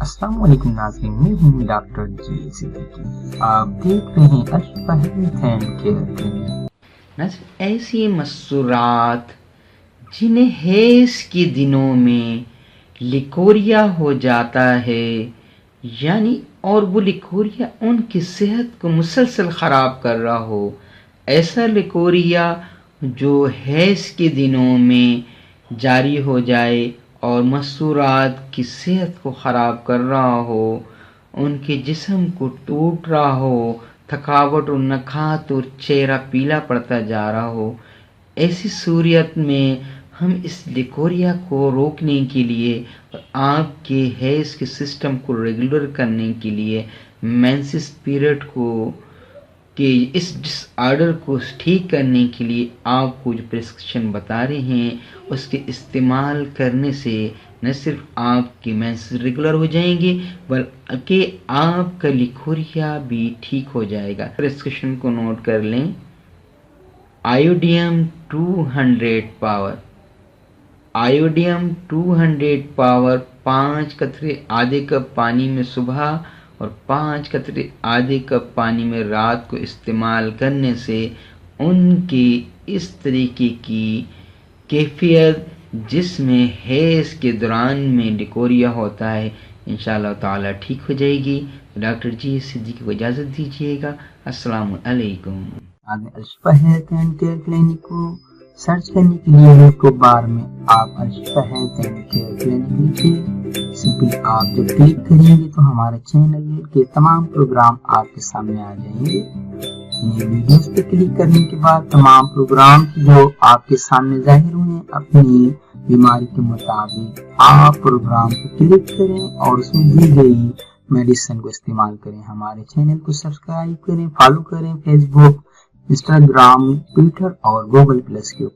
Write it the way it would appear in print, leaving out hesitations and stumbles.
अस्सलाम वालेकुम नाज़रीन, मैं हूँ डॉक्टर जी सिद्दीकी। आप देख रहे हैं Ashfa health and care clinic. ऐसी मसूरात जिन्हें हैज़ के दिनों में लिकोरिया हो जाता है, यानी और वो लिकोरिया उनकी सेहत को मुसलसल ख़राब कर रहा हो, ऐसा लिकोरिया जो हैज़ के दिनों में जारी हो जाए और मसूरात की सेहत को ख़राब कर रहा हो, उनके जिस्म को टूट रहा हो, थकावट और नखात और चेहरा पीला पड़ता जा रहा हो, ऐसी सूरत में हम इस लिकोरिया को रोकने के लिए और आपके हैज़ के सिस्टम को रेगुलर करने के लिए मेंसेस पीरियड के इस डिसऑर्डर को ठीक करने के लिए आपको जो प्रिस्क्रिप्शन बता रहे हैं उसके इस्तेमाल करने से न सिर्फ आपके मेंसेस रेगुलर हो जाएंगे बल्कि आपका लिकोरिया भी ठीक हो जाएगा। प्रिस्क्रिप्शन को नोट कर लें। आयोडियम 200 पावर, आयोडियम 200 पावर 5 कतरे आधे कप पानी में सुबह और 5 कतरे आधे कप पानी में रात को इस्तेमाल करने से उनकी इस तरीके की कैफियत जिसमें हैज़ के दौरान में लिकोरिया होता है इंशाअल्लाह ताला ठीक हो जाएगी। डॉक्टर जी सिद्दीकी को इजाज़त दीजिएगा। अस्सलामु अलैकुम। Ashfa health and care clinic को सर्च करने के लिए यूट्यूब बार में आप Ashfa health and care clinic लिखिए। सिंपली आप जब क्लिक करेंगे तो हमारे चैनल के तमाम प्रोग्राम आपके सामने आ जाएंगे। इन वीडियोस पे क्लिक करने के बाद तमाम प्रोग्राम जो आपके सामने जाहिर हुए अपनी बीमारी के मुताबिक आप प्रोग्राम पे क्लिक करें और उसमें दी गई मेडिसिन को इस्तेमाल करें। हमारे चैनल को सब्सक्राइब करें, फॉलो करें फेसबुक, इंस्टाग्राम, ट्विटर और गूगल प्लस के ऊपर।